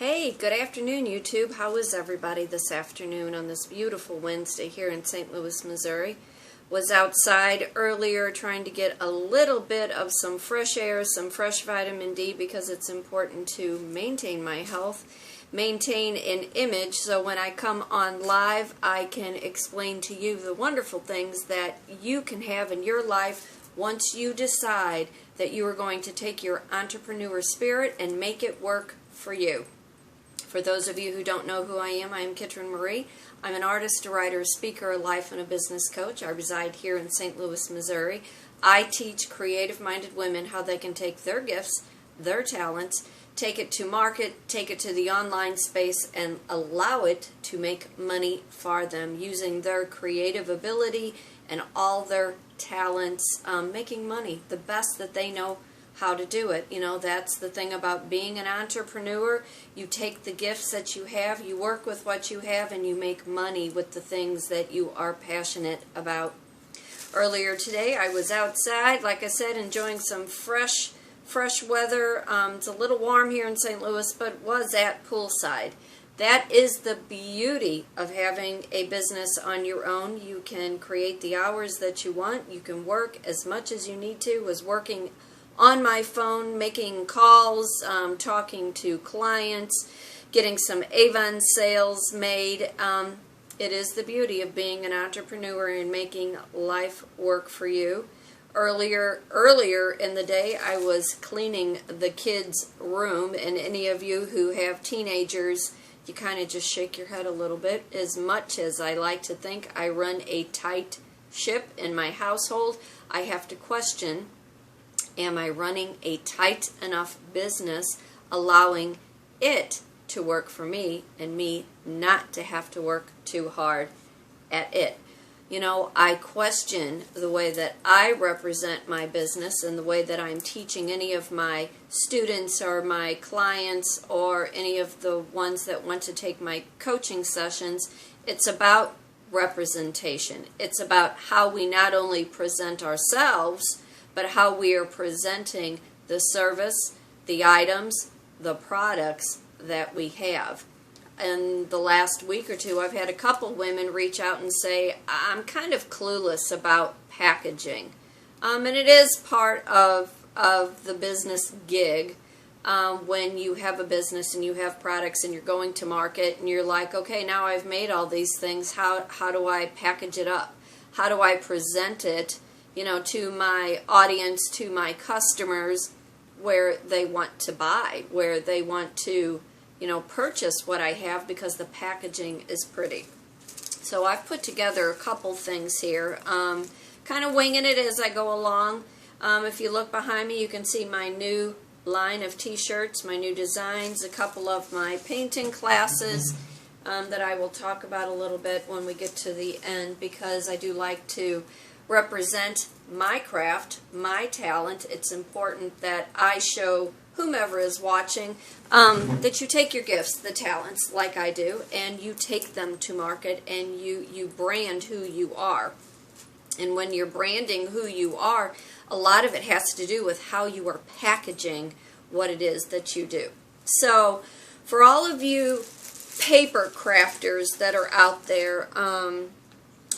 Hey, good afternoon, YouTube. How is everybody this afternoon on this beautiful Wednesday here in St. Louis, Missouri? Was outside earlier trying to get a little bit of some fresh air, some fresh vitamin D, because it's important to maintain my health, maintain an image, so when I come on live, I can explain to you the wonderful things that you can have in your life once you decide that you are going to take your entrepreneur spirit and make it work for you. For those of you who don't know who I am Kitryn Marie. I'm an artist, a writer, a speaker, a life and a business coach. I reside here in St. Louis, Missouri. I teach creative-minded women how they can take their gifts, their talents, take it to market, take it to the online space, and allow it to make money for them using their creative ability and all their talents, making money the best that they know how to do it. You know, that's the thing about being an entrepreneur. You take the gifts that you have, you work with what you have, and you make money with the things that you are passionate about. Earlier today, I was outside, like I said, enjoying some fresh weather. It's a little warm here in St. Louis, but was at poolside. That is the beauty of having a business on your own. You can create the hours that you want. You can work as much as you need to. Was working on my phone, making calls, talking to clients, getting some Avon sales made. It is the beauty of being an entrepreneur and making life work for you. Earlier in the day, I was cleaning the kids' room, and any of you who have teenagers, you kind of just shake your head a little bit. As much as I like to think I run a tight ship in my household, I have to question, am I running a tight enough business, allowing it to work for me and me not to have to work too hard at it? You know, I question the way that I represent my business and the way that I'm teaching any of my students or my clients or any of the ones that want to take my coaching sessions. It's about representation. It's about how we not only present ourselves, but how we are presenting the service, the items, the products that we have. In the last week or two, I've had a couple women reach out and say, I'm kind of clueless about packaging. And it is part of the business gig. When you have a business and you have products and you're going to market and you're like, okay, now I've made all these things, how do I package it up? How do I present it, you know, to my audience, to my customers, where they want to buy, where they want to, you know, purchase what I have because the packaging is pretty. So I've put together a couple things here, kind of winging it as I go along. If you look behind me, you can see my new line of t-shirts, my new designs, a couple of my painting classes that I will talk about a little bit when we get to the end, because I do like to represent my craft, my talent. It's important that I show whomever is watching that you take your gifts, the talents, like I do, and you take them to market and you brand who you are. And when you're branding who you are, a lot of it has to do with how you are packaging what it is that you do. So for all of you paper crafters that are out there,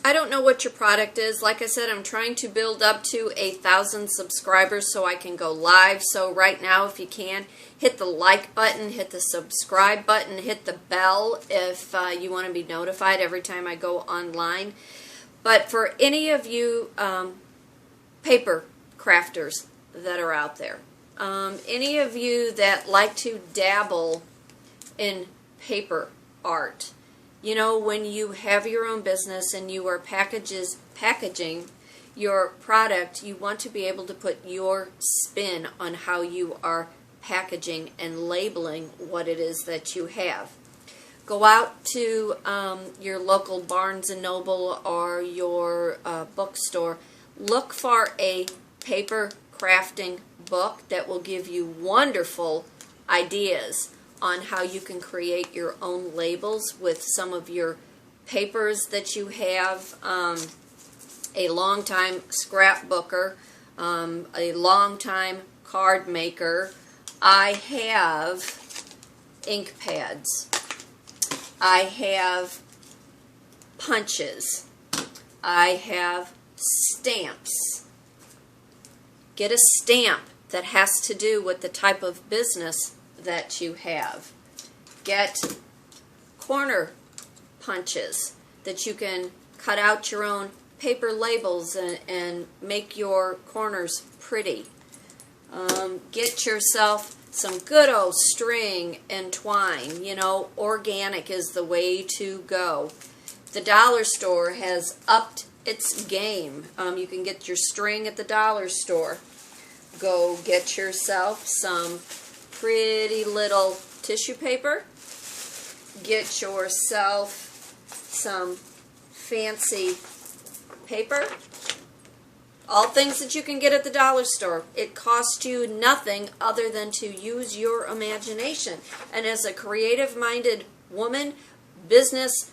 I don't know what your product is. Like I said, I'm trying to build up to 1,000 subscribers so I can go live. So right now, if you can, hit the like button, hit the subscribe button, hit the bell if you want to be notified every time I go online. But for any of you paper crafters that are out there, any of you that like to dabble in paper art, you know, when you have your own business and you are packaging your product, you want to be able to put your spin on how you are packaging and labeling what it is that you have. Go out to your local Barnes & Noble or your bookstore. Look for a paper crafting book that will give you wonderful ideas on how you can create your own labels with some of your papers that you have. A long-time scrapbooker, a long-time card maker. I have ink pads. I have punches. I have stamps. Get a stamp that has to do with the type of business that you have. Get corner punches that you can cut out your own paper labels and make your corners pretty. Get yourself some good old string and twine. You know, organic is the way to go. The dollar store has upped its game. You can get your string at the dollar store. Go get yourself some pretty little tissue paper. Get yourself some fancy paper. All things that you can get at the dollar store. It costs you nothing other than to use your imagination. And as a creative-minded woman, business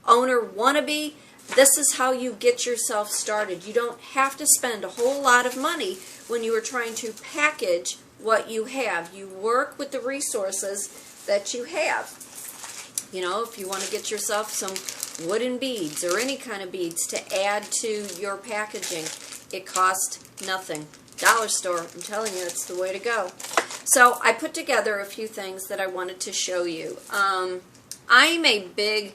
owner wannabe, this is how you get yourself started. You don't have to spend a whole lot of money when you are trying to package what you have. You work with the resources that you have. You know, if you want to get yourself some wooden beads or any kind of beads to add to your packaging, it costs nothing. Dollar store, I'm telling you, it's the way to go. So I put together a few things that I wanted to show you. I'm a big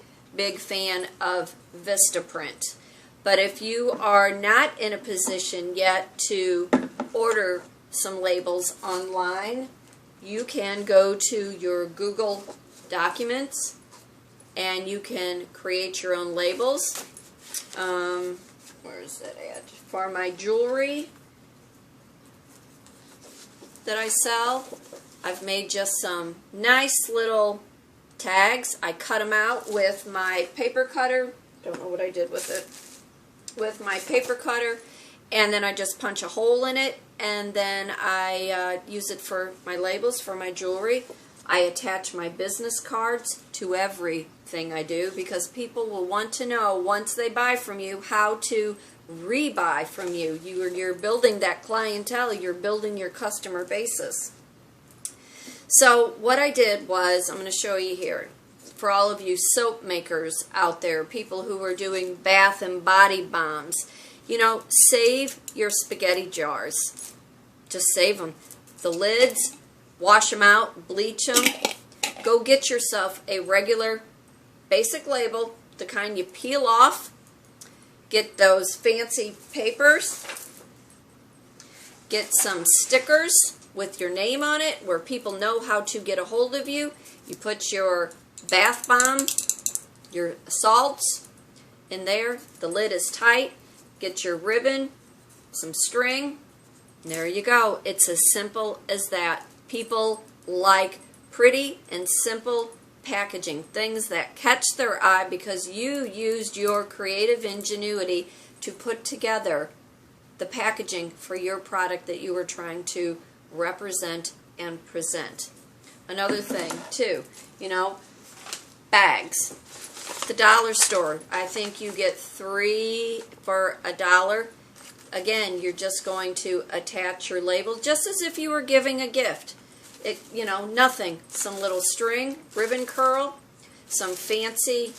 fan of Vistaprint. But if you are not in a position yet to order some labels online, you can go to your Google Documents and you can create your own labels. Where is that at? For my jewelry that I sell, I've made just some nice little tags. I cut them out with my paper cutter. Don't know what I did with it. With my paper cutter, and then I just punch a hole in it, and then I use it for my labels for my jewelry. I attach my business cards to everything I do because people will want to know once they buy from you how to rebuy from you. You're building that clientele. You're building your customer basis. So what I did was, I'm going to show you here, for all of you soap makers out there, people who are doing bath and body bombs, you know, save your spaghetti jars. Just save them. The lids, wash them out, bleach them. Go get yourself a regular basic label, the kind you peel off. Get those fancy papers. Get some stickers with your name on it where people know how to get a hold of you. You put your bath bomb, your salts in there. The lid is tight. Get your ribbon, some string. There you go. It's as simple as that. People like pretty and simple packaging, things that catch their eye because you used your creative ingenuity to put together the packaging for your product that you were trying to represent and present. Another thing too, you know, bags. The dollar store, I think you get 3 for $1. Again, you're just going to attach your label just as if you were giving a gift. It, you know, nothing. Some little string, ribbon curl, some fancy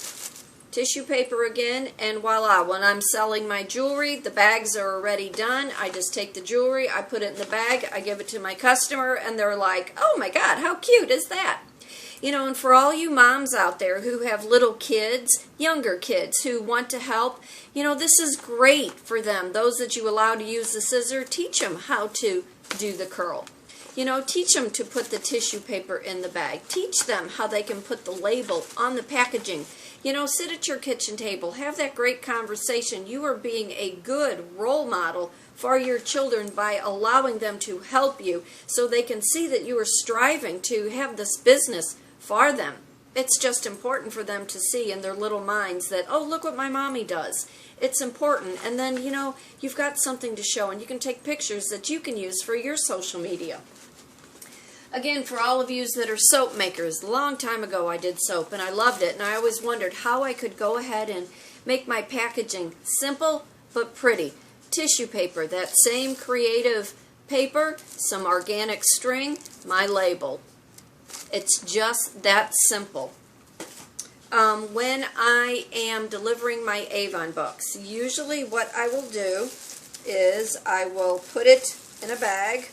tissue paper again, and voila. When I'm selling my jewelry, the bags are already done. I just take the jewelry, I put it in the bag, I give it to my customer, and they're like, oh my God, how cute is that? You know, and for all you moms out there who have little kids, younger kids who want to help, you know, this is great for them. Those that you allow to use the scissor, teach them how to do the curl. You know, teach them to put the tissue paper in the bag. Teach them how they can put the label on the packaging. You know, sit at your kitchen table. Have that great conversation. You are being a good role model for your children by allowing them to help you so they can see that you are striving to have this business for them. It's just important for them to see in their little minds that, oh, look what my mommy does. It's important. And then, you know, you've got something to show, and you can take pictures that you can use for your social media. Again, for all of you that are soap makers, a long time ago I did soap, and I loved it, and I always wondered how I could go ahead and make my packaging simple but pretty. Tissue paper, that same creative paper, some organic string, my label. It's just that simple. When I am delivering my Avon books, usually what I will do is I will put it in a bag.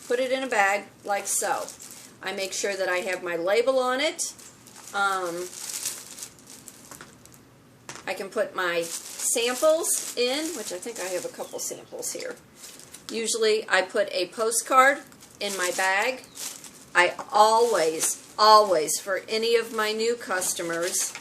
Put it in a bag like so. I make sure that I have my label on it. I can put my samples in, which I think I have a couple samples here. Usually I put a postcard in my bag. I always, for any of my new customers,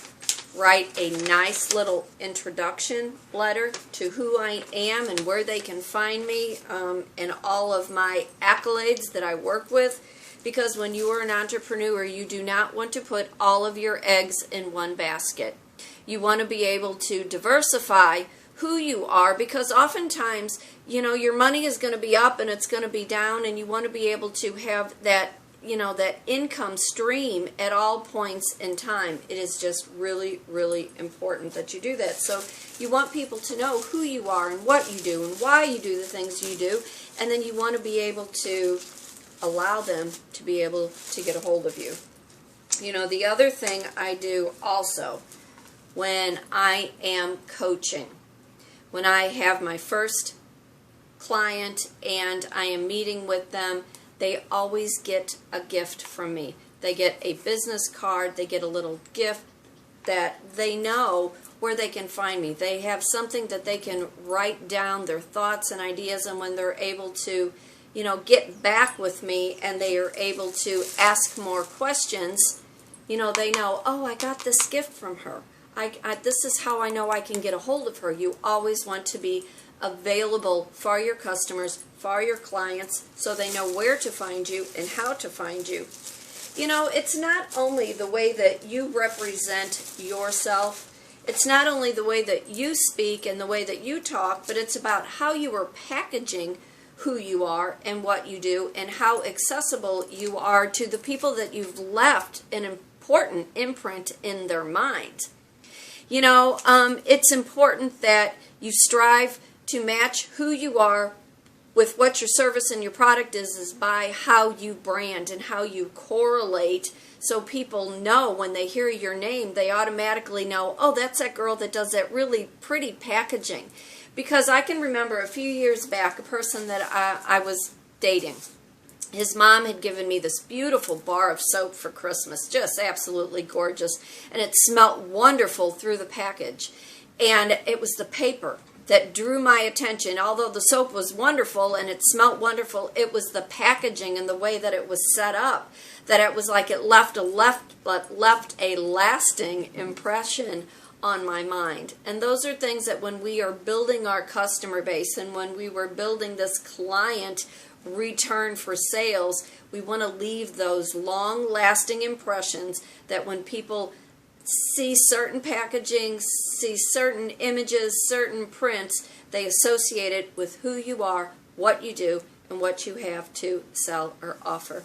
write a nice little introduction letter to who I am and where they can find me, and all of my accolades that I work with, because when you are an entrepreneur, you do not want to put all of your eggs in one basket. You want to be able to diversify who you are, because oftentimes, your money is going to be up and it's going to be down, and you want to be able to have that that income stream at all points in time. It is just really, really important that you do that. So you want people to know who you are and what you do and why you do the things you do, and then you want to be able to allow them to be able to get a hold of you. The other thing I do also when I am coaching, when I have my first client and I am meeting with them, they always get a gift from me. They get a business card, they get a little gift that they know where they can find me. They have something that they can write down their thoughts and ideas, and when they're able to, get back with me and they are able to ask more questions, they know, oh, I got this gift from her. This is how I know I can get a hold of her. You always want to be available for your customers, for your clients, so they know where to find you and how to find you. It's not only the way that you represent yourself, it's not only the way that you speak and the way that you talk, but it's about how you are packaging who you are and what you do, and how accessible you are to the people that you've left an important imprint in their mind. It's important that you strive to match who you are with what your service and your product is by how you brand and how you correlate, so people know when they hear your name, they automatically know, oh, that's that girl that does that really pretty packaging. Because I can remember a few years back, a person that I was dating. His mom had given me this beautiful bar of soap for Christmas, just absolutely gorgeous, and it smelled wonderful through the package. And it was the paper that drew my attention. Although the soap was wonderful and it smelled wonderful, it was the packaging and the way that it was set up, that it was like it left a lasting impression on my mind. And those are things that when we are building our customer base and when we were building this client return for sales, we want to leave those long-lasting impressions that when people see certain packaging, see certain images, certain prints, they associate it with who you are, what you do, and what you have to sell or offer.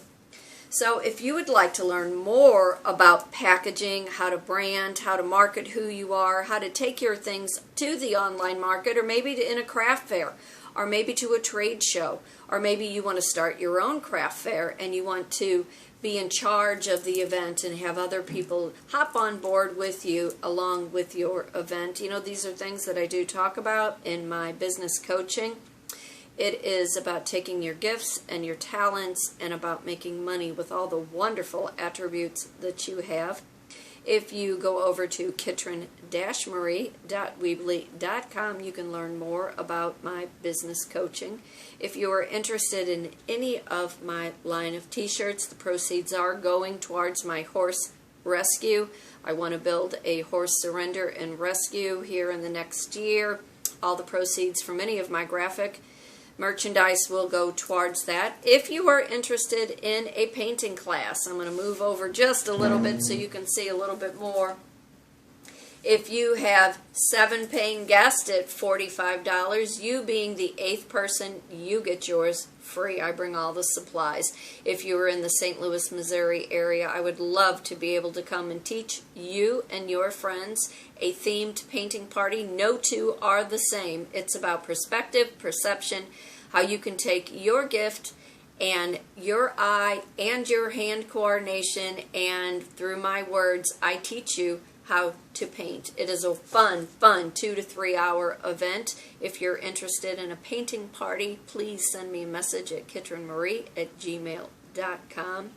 So if you would like to learn more about packaging, how to brand, how to market who you are, how to take your things to the online market, or maybe in a craft fair, or maybe to a trade show, or maybe you want to start your own craft fair and you want to be in charge of the event and have other people hop on board with you along with your event. These are things that I do talk about in my business coaching. It is about taking your gifts and your talents and about making money with all the wonderful attributes that you have. If you go over to Kitryn-Marie.weebly.com, you can learn more about my business coaching. If you are interested in any of my line of t-shirts, the proceeds are going towards my horse rescue. I want to build a horse surrender and rescue here in the next year. All the proceeds from any of my graphic merchandise will go towards that. If you are interested in a painting class, I'm going to move over just a little bit so you can see a little bit more. If you have 7 paying guests at $45, you being the 8th person, you get yours free. I bring all the supplies. If you are in the St. Louis, Missouri area, I would love to be able to come and teach you and your friends a themed painting party. No two are the same. It's about perspective, perception, how you can take your gift And your eye and your hand coordination, and through my words, I teach you how to paint. It is a fun 2 to 3 hour event. If you're interested in a painting party, please send me a message at kitrynmarie@gmail.com.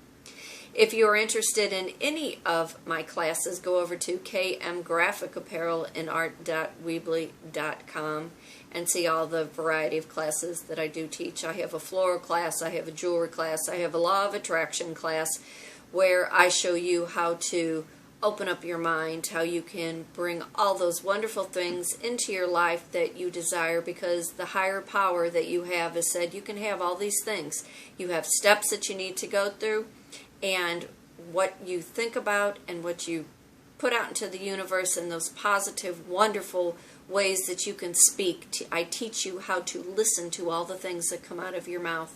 If you are interested in any of my classes, go over to kmgraphicapparellandart.weebly.com and see all the variety of classes that I do teach. I have a floral class, I have a jewelry class, I have a law of attraction class where I show you how to open up your mind, how you can bring all those wonderful things into your life that you desire, because the higher power that you have has said you can have all these things. You have steps that you need to go through, and what you think about and what you put out into the universe, and those positive, wonderful ways that you can speak. I teach you how to listen to all the things that come out of your mouth.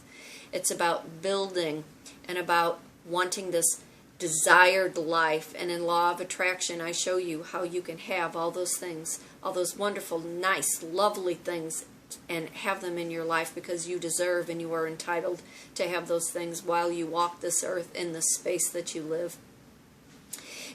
It's about building and about wanting this desired life. And in Law of Attraction, I show you how you can have all those things, all those wonderful, nice, lovely things, and have them in your life because you deserve and you are entitled to have those things while you walk this earth in the space that you live.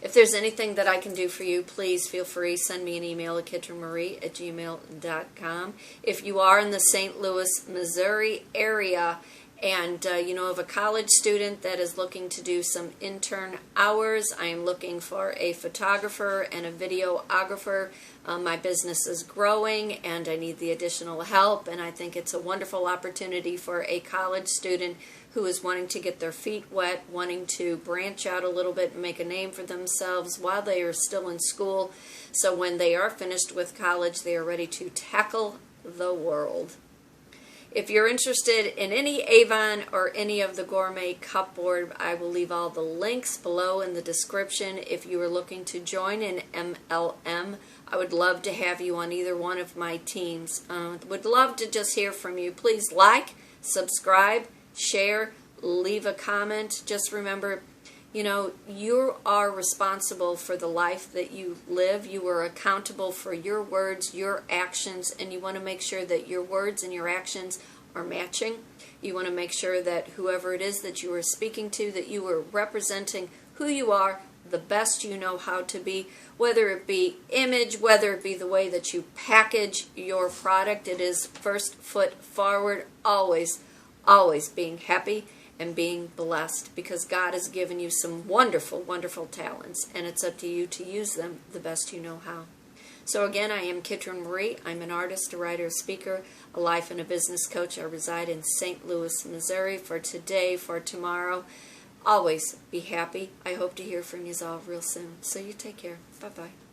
If there's anything that I can do for you, please feel free. Send me an email at kitrynmarie@gmail.com. If you are in the St. Louis, Missouri area, and you know of a college student that is looking to do some intern hours, I am looking for a photographer and a videographer. My business is growing and I need the additional help, and I think it's a wonderful opportunity for a college student who is wanting to get their feet wet, wanting to branch out a little bit and make a name for themselves while they are still in school, so when they are finished with college, they are ready to tackle the world. If you're interested in any Avon or any of the gourmet cupboard, I will leave all the links below in the description. If you are looking to join in MLM, I would love to have you on either one of my teams. Would love to just hear from you. Please like, subscribe, share, leave a comment. Just remember, you know, you are responsible for the life that you live. You are accountable for your words, your actions, and you want to make sure that your words and your actions are matching. You want to make sure that whoever it is that you are speaking to, that you are representing who you are the best you know how to be, whether it be image, whether it be the way that you package your product. It is first foot forward, always, always being happy and being blessed, because God has given you some wonderful, wonderful talents, and it's up to you to use them the best you know how. So again, I am Kitryn Marie. I'm an artist, a writer, a speaker, a life and a business coach. I reside in St. Louis, Missouri. For today, for tomorrow, always be happy. I hope to hear from you all real soon. So you take care. Bye-bye.